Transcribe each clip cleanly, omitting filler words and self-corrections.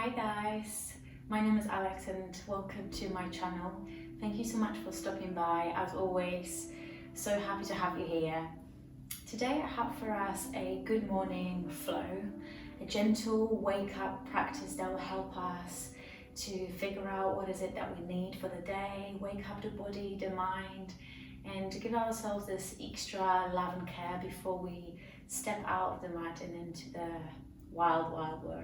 Hi guys, my name is Alex and welcome to my channel. Thank you so much for stopping by. As always, so happy to have you here. Today I have for us a good morning flow, a gentle wake up practice that will help us to figure out what is it that we need for the day, wake up the body, the mind, and to give ourselves this extra love and care before we step out of the mat and into the wild world.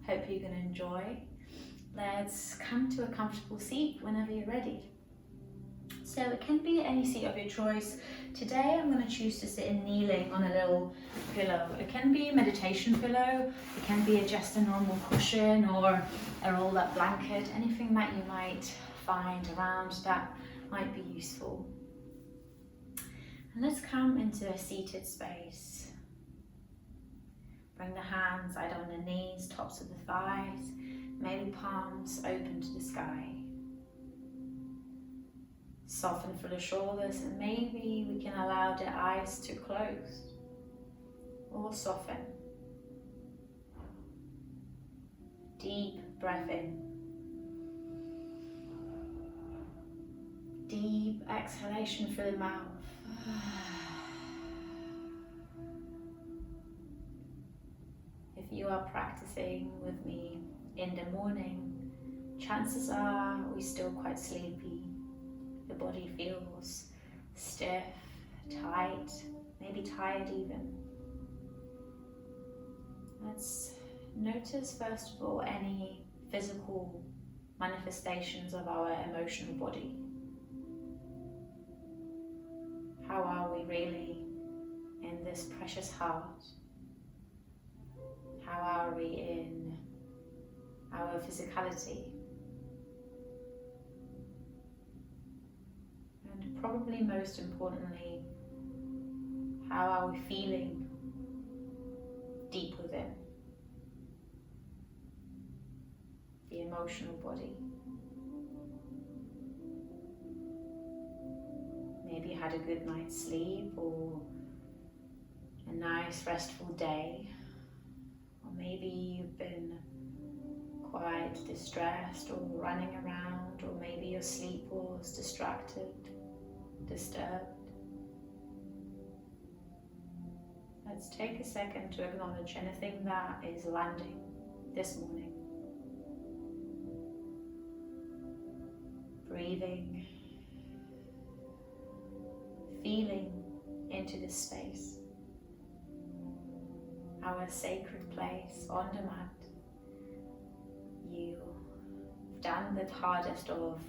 Hope you're going to enjoy. Let's come to a comfortable seat whenever you're ready. So it can be any seat of your choice. Today I'm going to choose to sit in kneeling on a little pillow. It can be a meditation pillow, it can be just a normal cushion or a rolled up blanket, anything that you might find around that might be useful. And let's come into a seated space. Bring the hands either on the knees, tops of the thighs, maybe palms open to the sky. Soften through the shoulders and maybe we can allow the eyes to close or soften. Deep breath in. Deep exhalation through the mouth. If you are practicing with me in the morning, chances are we're still quite sleepy. The body feels stiff, tight, maybe tired even. Let's notice first of all any physical manifestations of our emotional body. How are we really in this precious heart? How are we in our physicality? And probably most importantly, how are we feeling deep within the emotional body? Maybe you had a good night's sleep or a nice restful day. Maybe you've been quite distressed or running around, or maybe your sleep was distracted, disturbed. Let's take a second to acknowledge anything that is landing this morning. Breathing, feeling into this space. Our sacred place on the mat. You've done the hardest of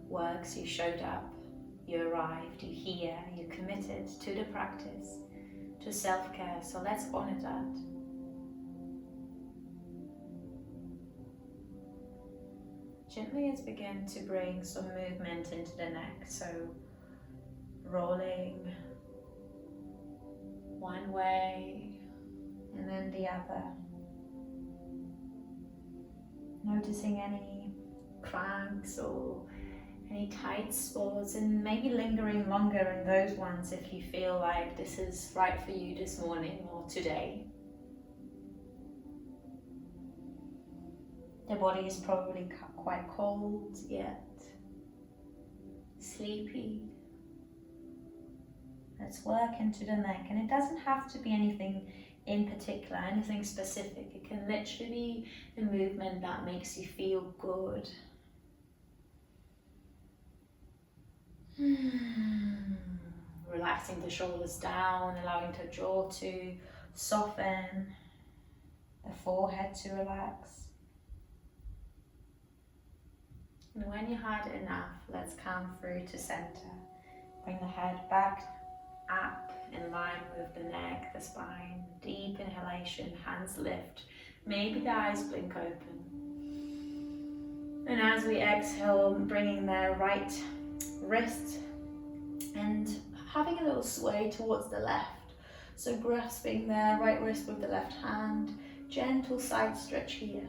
works, you showed up, you arrived, you're here, you're committed to the practice, to self-care, so let's honor that. Gently let's begin to bring some movement into the neck, so rolling one way, and then the other. Noticing any cranks or any tight spots, and maybe lingering longer in those ones if you feel like this is right for you this morning or today. The body is probably quite cold yet sleepy. Let's work into the neck, and it doesn't have to be anything in particular, anything specific. It can literally be the movement that makes you feel good. Relaxing the shoulders down, allowing the jaw to soften, the forehead to relax. And when you had enough, let's come through to center. Bring the head back up in line with the neck, the spine. Deep inhalation, hands lift. Maybe the eyes blink open. And as we exhale, bringing the right wrist and having a little sway towards the left. So grasping the right wrist with the left hand, gentle side stretch here.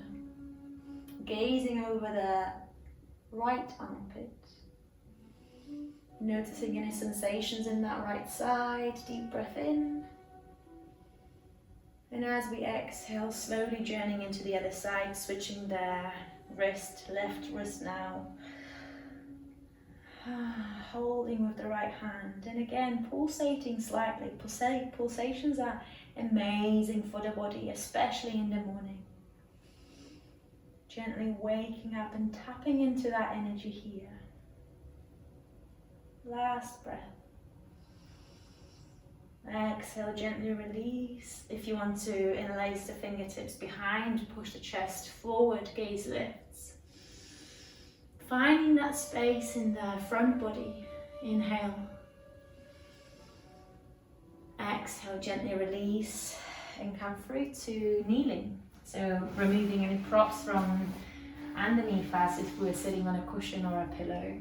Gazing over the right armpit. Noticing any sensations in that right side. Deep breath in And as we exhale, slowly journeying into the other side, switching the wrist, left wrist now. Holding with the right hand, and again pulsating slightly. Pulsations are amazing for the body, especially in the morning. Gently waking up and tapping into that energy here. Last breath. Exhale, gently release. If you want to, interlace the fingertips behind, push the chest forward, gaze lifts. Finding that space in the front body. Inhale. Exhale, gently release and come through to kneeling. So removing any props from underneath us if we're sitting on a cushion or a pillow.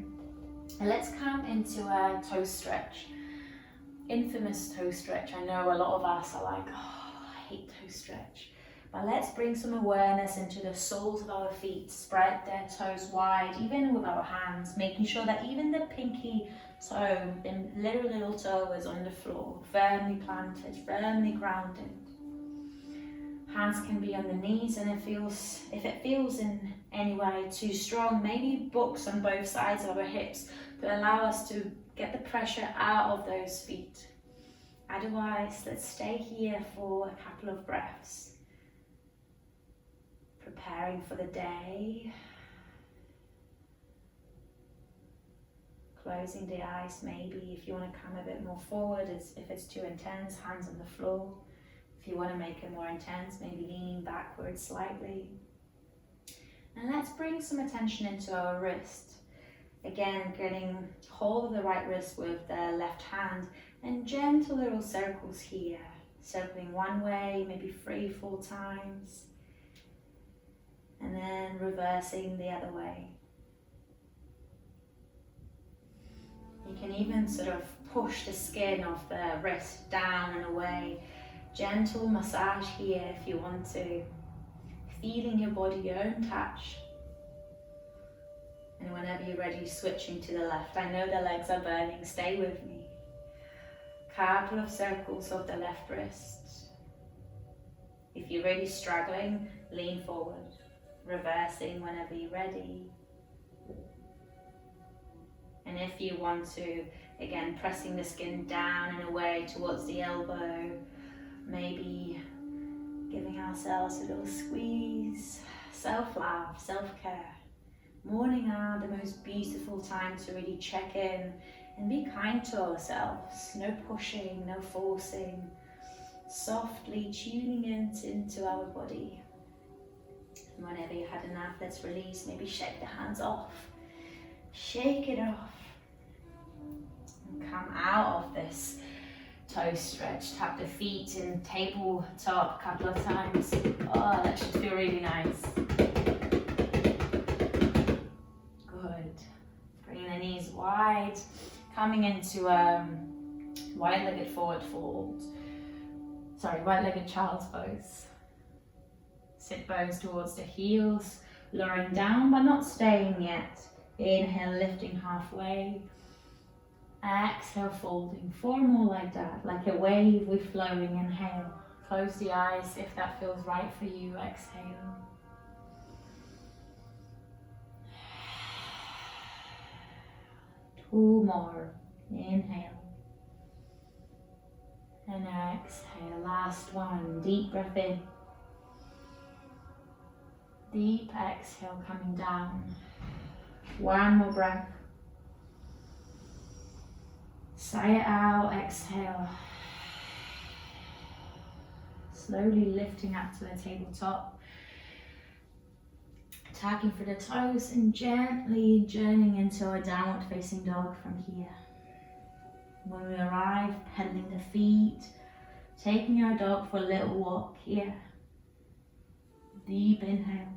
And let's come into a toe stretch. Infamous toe stretch. I know a lot of us are like, oh, I hate toe stretch. But let's bring some awareness into the soles of our feet. Spread their toes wide, even with our hands, making sure that even the pinky toe, the little toe is on the floor, firmly planted, firmly grounded. Hands can be on the knees, and if it feels in any way too strong, maybe books on both sides of our hips to allow us to get the pressure out of those feet. Otherwise, let's stay here for a couple of breaths. Preparing for the day. Closing the eyes maybe if you want to come a bit more forward, if it's too intense, hands on the floor. If you want to make it more intense, maybe leaning backwards slightly. And let's bring some attention into our wrist. Again, getting hold of the right wrist with the left hand and gentle little circles here. Circling one way, maybe 3-4 times. And then reversing the other way. You can even sort of push the skin of the wrist down and away. Gentle massage here if you want to. Feeling your body, your own touch. And whenever you're ready, switching to the left. I know the legs are burning, stay with me. Couple of circles of the left wrist. If you're really struggling, lean forward. Reversing whenever you're ready. And if you want to, again, pressing the skin down and away towards the elbow, maybe giving ourselves a little squeeze. Self-love, self-care. Morning are the most beautiful time to really check in and be kind to ourselves. No pushing, no forcing. Softly tuning into our body. And whenever you had enough, let's release. Maybe shake the hands off. Shake it off. And come out of this toe stretch. Tap the feet in tabletop a couple of times. Oh, that should feel really nice. Good. Bringing the knees wide. Coming into wide-legged forward fold. Wide-legged child's pose. Sit bones towards the heels, lowering down but not staying yet. Inhale, lifting halfway. Exhale, folding. 4 more like that, like a wave with flowing. Inhale. Close the eyes if that feels right for you. Exhale. Two more. Inhale. And exhale. Last one. Deep breath in. Deep exhale coming down. One more breath. Sigh it out, exhale. Slowly lifting up to the tabletop. Tagging for the toes and gently journeying into a downward facing dog from here. When we arrive, pedaling the feet, taking our dog for a little walk here. Deep inhale.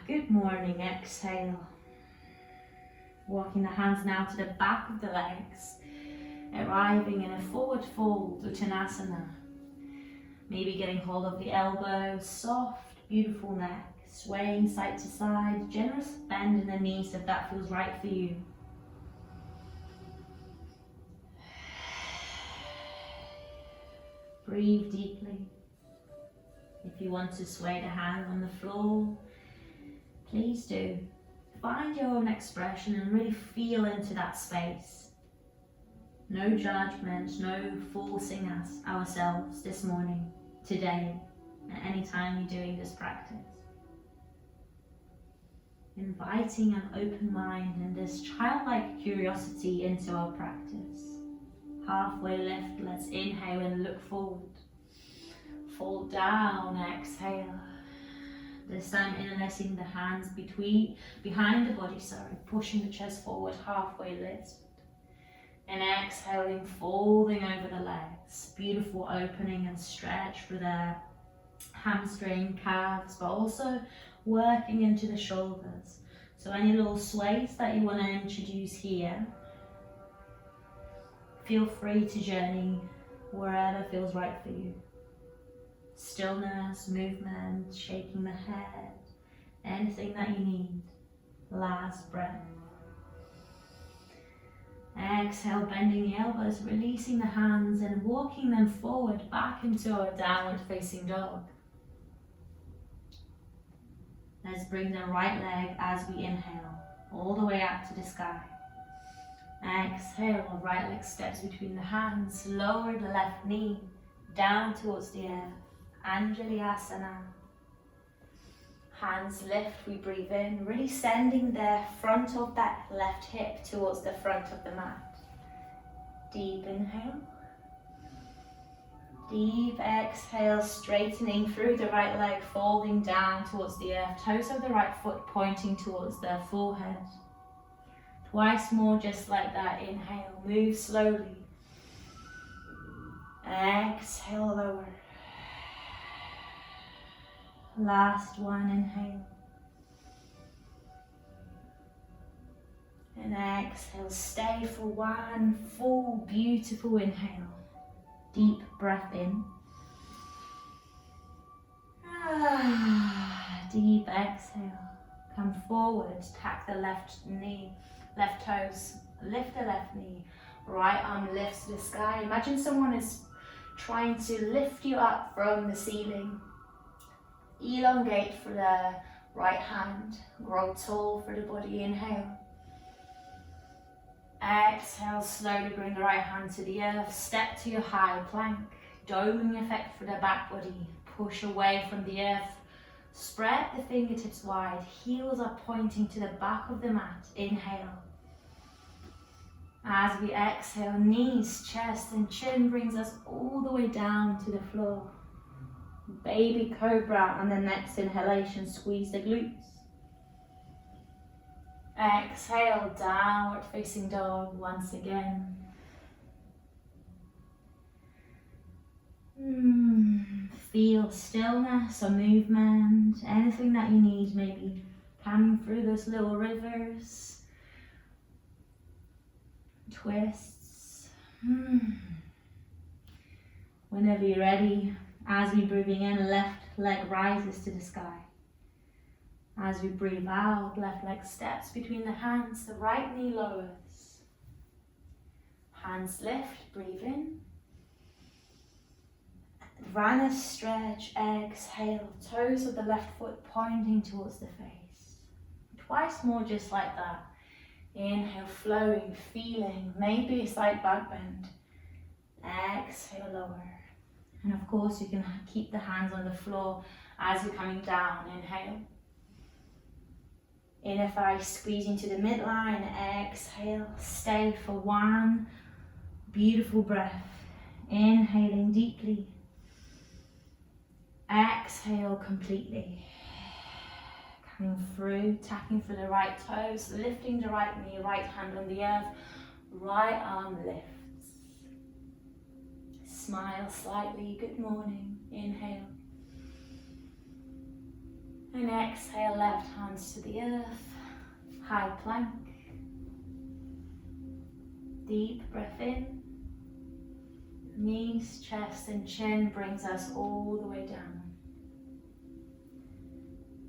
Good morning, exhale. Walking the hands now to the back of the legs, arriving in a forward fold, Uttanasana. Maybe getting hold of the elbows, soft, beautiful neck, swaying side to side, generous bend in the knees if that feels right for you. Breathe deeply. If you want to sway the hands on the floor, please do. Find your own expression and really feel into that space. No judgment, no forcing ourselves this morning, today, at any time you're doing this practice. Inviting an open mind and this childlike curiosity into our practice. Halfway lift, let's inhale and look forward. Fall down, exhale. This time interlacing the hands behind the body, pushing the chest forward, halfway lift. And exhaling, folding over the legs. Beautiful opening and stretch for the hamstring, calves, but also working into the shoulders. So any little sways that you want to introduce here, feel free to journey wherever feels right for you. Stillness, movement, shaking the head, anything that you need. Last breath. Exhale, bending the elbows, releasing the hands and walking them forward back into our downward facing dog. Let's bring the right leg as we inhale, all the way up to the sky. Exhale, right leg steps between the hands, lower the left knee down towards the earth. Anjali Asana. Hands lift, we breathe in, really sending the front of that left hip towards the front of the mat. Deep inhale. Deep exhale, straightening through the right leg, folding down towards the earth. Toes of the right foot pointing towards the forehead. Twice more just like that. Inhale, move slowly. Exhale, lower. Last one, inhale. And exhale, stay for one full, beautiful inhale. Deep breath in. Deep exhale. Come forward, tack the left knee, left toes, lift the left knee. Right arm lifts to the sky. Imagine someone is trying to lift you up from the ceiling. Elongate for the right hand. Grow tall for the body. Inhale. Exhale, slowly bring the right hand to the earth. Step to your high plank. Doming effect for the back body. Push away from the earth. Spread the fingertips wide. Heels are pointing to the back of the mat. Inhale. As we exhale, knees, chest and chin brings us all the way down to the floor. Baby cobra on the next inhalation, squeeze the glutes. Exhale, downward facing dog once again. Feel stillness or movement, anything that you need, maybe coming through those little rivers, twists. Whenever you're ready, as we breathing in, left leg rises to the sky. As we breathe out, left leg steps between the hands, the right knee lowers. Hands lift, breathe in. Runner stretch, exhale, toes of the left foot pointing towards the face. Twice more just like that. Inhale, flowing, feeling, maybe a slight back bend. Exhale, lower. And of course you can keep the hands on the floor as you're coming down. Inhale. Inner thigh squeezing to the midline. Exhale, stay for one beautiful breath. Inhaling deeply. Exhale completely. Coming through, tapping for the right toes, lifting the right knee, right hand on the earth, right arm lifts. Smile slightly, good morning. Inhale. And exhale, left hands to the earth, high plank. Deep breath in. Knees, chest and chin brings us all the way down.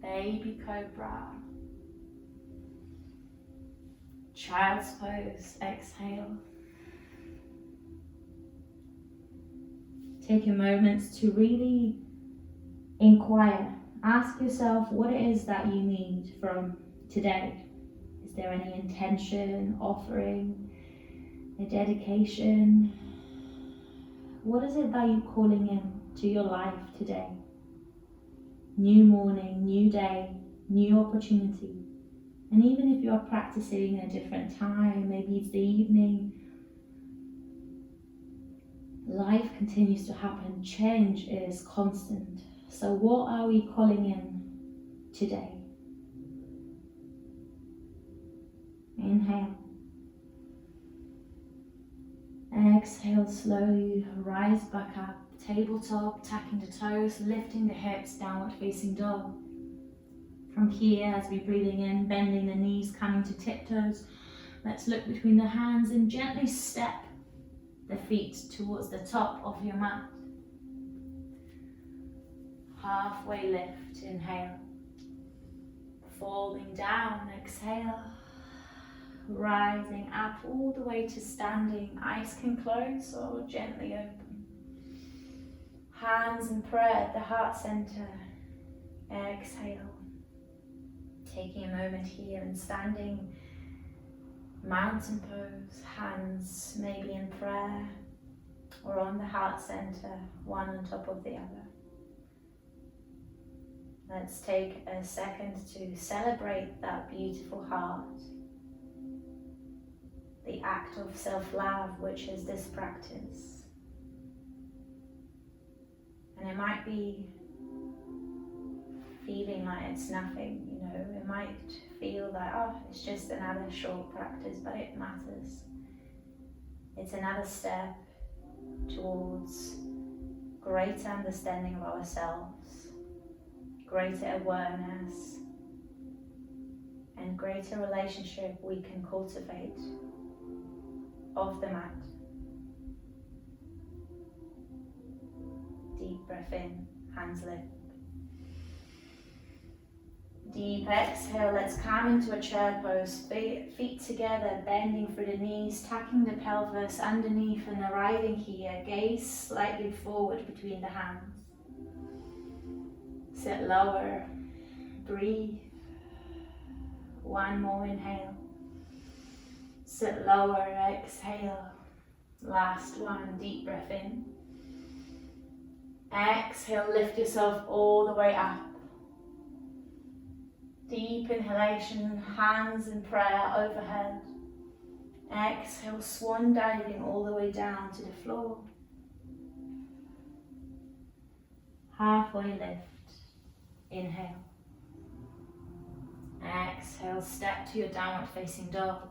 Baby cobra. Child's pose, exhale. Take a moment to really inquire. Ask yourself what it is that you need from today. Is there any intention, offering, a dedication? What is it that you're calling in to your life today? New morning, new day, new opportunity. And even if you're practicing at a different time, maybe it's the evening, life continues to happen. Change is constant. So what are we calling in today? Inhale. Exhale, slowly rise back up. Tabletop, tacking the toes, lifting the hips, downward facing dog. From here, as we're breathing in, bending the knees, coming to tiptoes. Let's look between the hands and gently step the feet towards the top of your mat. Halfway lift, inhale. Falling down, exhale. Rising up all the way to standing. Eyes can close or gently open. Hands in prayer at the heart center. Exhale. Taking a moment here and standing mountain pose. Hands maybe in prayer or on the heart center, one on top of the other. Let's take a second to celebrate that beautiful heart. The act of self-love, which is this practice. And it might be feeling like it's nothing, you know, it might feel like, oh, it's just another short practice, but it matters. It's another step towards greater understanding of ourselves, greater awareness, and greater relationship we can cultivate of the mat. Deep breath in, hands lift. Deep exhale, let's come into a chair pose, feet together, bending through the knees, tucking the pelvis underneath and arriving here, gaze slightly forward between the hands. Sit lower, breathe. One more inhale. Sit lower, exhale. Last one, deep breath in. Exhale, lift yourself all the way up. Deep inhalation, hands in prayer overhead. Exhale, swan diving all the way down to the floor. Halfway lift, inhale. Exhale, step to your downward facing dog.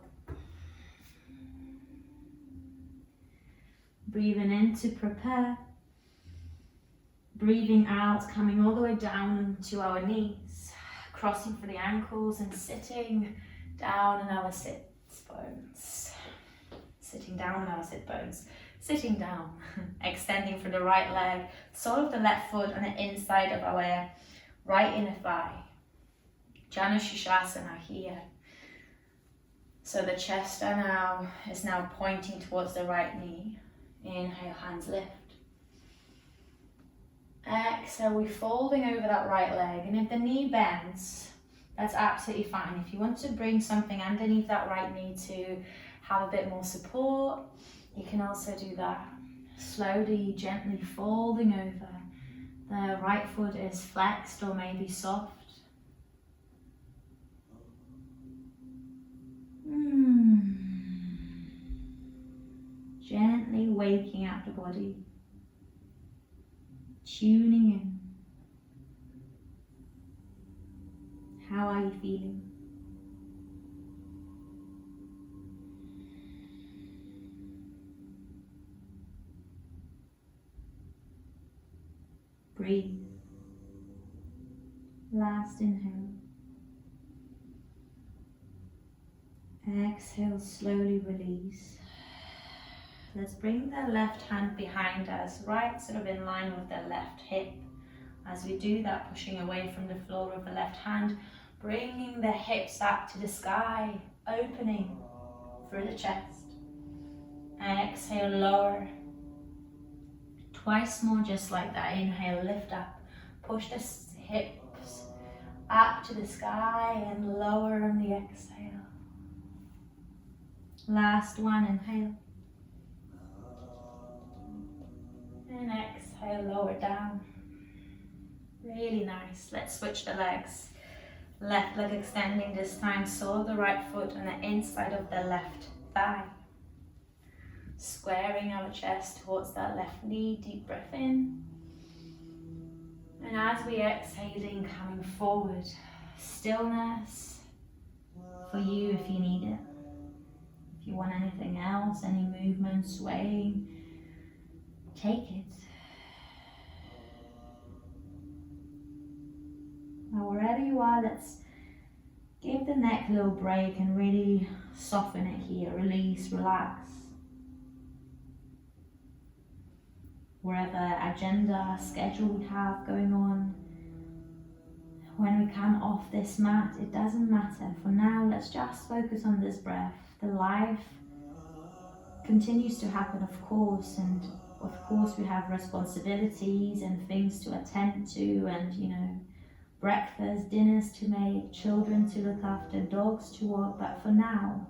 Breathing in to prepare. Breathing out, coming all the way down to our knees, crossing for the ankles and sitting down in our sit bones. Sitting down in our sit bones. Sitting down, extending through the right leg, sole of the left foot on the inside of our right inner thigh. Janu Shirshasana here. So the chest is now pointing towards the right knee. Inhale, hands lift. Exhale, we're folding over that right leg, and if the knee bends, that's absolutely fine. If you want to bring something underneath that right knee to have a bit more support, you can also do that. Slowly, gently folding over. The right foot is flexed or maybe soft. Gently waking up the body. Tuning in. How are you feeling? Breathe. Last inhale. Exhale, slowly release. Let's bring the left hand behind us, right sort of in line with the left hip. As we do that, pushing away from the floor with the left hand, bringing the hips up to the sky, opening through the chest. Exhale, lower. Twice more, just like that. Inhale, lift up. Push the hips up to the sky and lower on the exhale. Last one, inhale. And exhale, lower down. Really nice. Let's switch the legs. Left leg extending this time, sole of the right foot on the inside of the left thigh. Squaring our chest towards that left knee, deep breath in. And as we exhaling, coming forward, stillness for you if you need it. If you want anything else, any movement, swaying, take it. Now wherever you are, let's give the neck a little break and really soften it here. Release, relax. Wherever agenda, schedule we have going on, when we come off this mat, it doesn't matter. For now, let's just focus on this breath. The life continues to happen, of course, and of course we have responsibilities and things to attend to, and breakfast, dinners to make, children to look after, dogs to walk. But for now,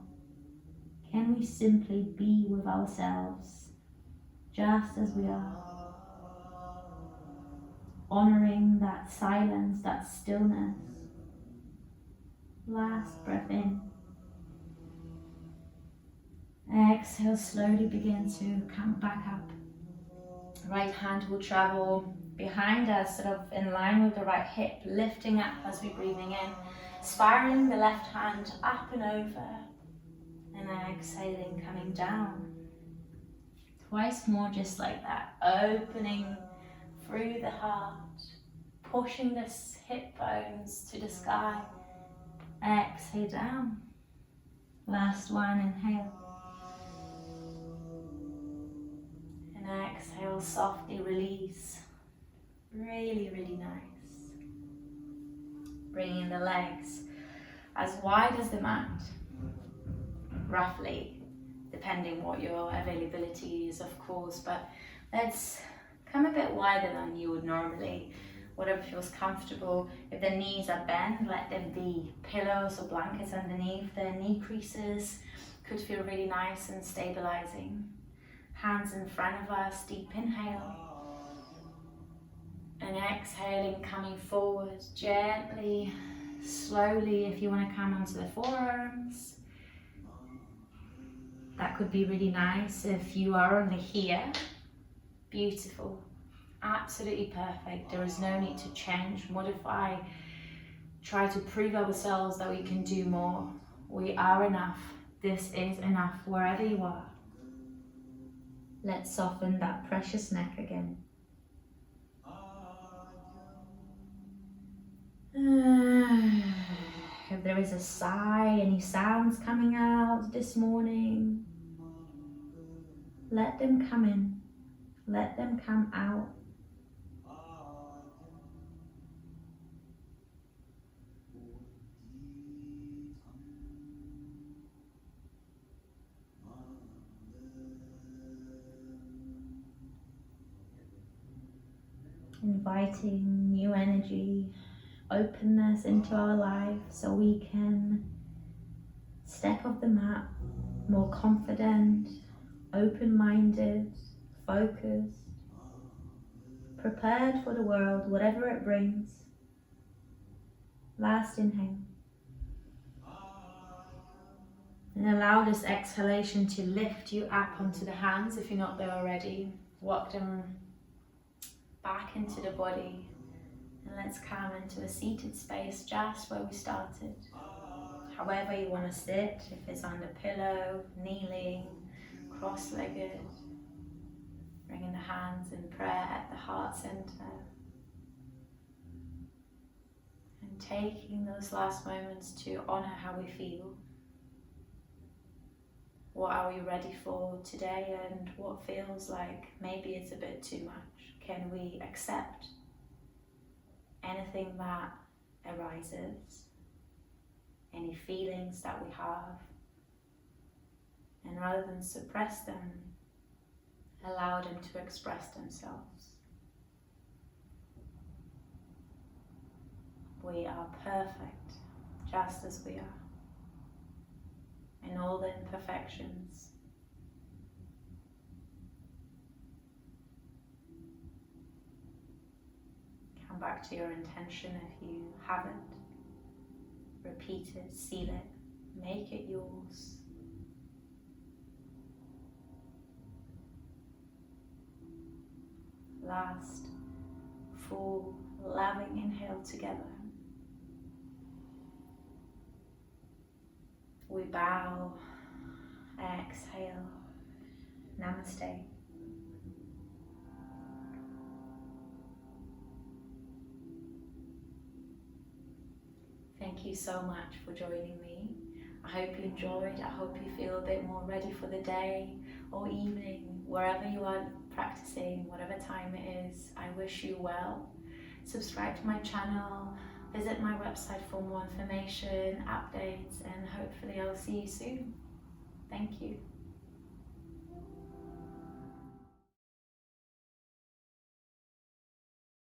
can we simply be with ourselves just as we are? Honoring that silence, that stillness. Last breath in. Exhale, slowly begin to come back up. Right hand will travel behind us, sort of in line with the right hip, lifting up as we're breathing in, spiraling the left hand up and over, and exhaling, coming down. Twice more, just like that, opening through the heart, pushing the hip bones to the sky. Exhale down. Last one, inhale. And exhale, softly release. Really, really nice. Bringing the legs as wide as the mat, roughly, depending what your availability is, of course, but let's come a bit wider than you would normally, whatever feels comfortable. If the knees are bent, let them be. Pillows or blankets underneath the knee creases could feel really nice and stabilizing. Hands in front of us, deep inhale. And exhaling, coming forward gently, slowly. If you want to come onto the forearms, that could be really nice. If you are only here, beautiful, absolutely perfect. There is no need to change, modify, try to prove ourselves that we can do more. We are enough. This is enough wherever you are. Let's soften that precious neck again. If there is a sigh, any sounds coming out this morning, let them come in, let them come out. Inviting new energy, openness into our life so we can step off the mat more confident, open-minded, focused, prepared for the world, whatever it brings. Last inhale. And allow this exhalation to lift you up onto the hands if you're not there already. Walk them back into the body. And let's come into a seated space just where we started. However you want to sit, if it's on the pillow, kneeling, cross-legged, bringing the hands in prayer at the heart center. And taking those last moments to honor how we feel. What are we ready for today, and what feels like maybe it's a bit too much? Can we accept anything that arises, any feelings that we have, and rather than suppress them, Allow them to express themselves. We are perfect just as we are, in all the imperfections. Come back to your intention if you haven't. Repeat it, seal it, make it yours. Last full, loving inhale together. We bow, exhale, namaste. Thank you so much for joining me. I hope you enjoyed. I hope you feel a bit more ready for the day or evening, wherever you are practicing, whatever time it is. I wish you well. Subscribe to my channel, visit my website for more information, updates, and hopefully I'll see you soon. Thank you.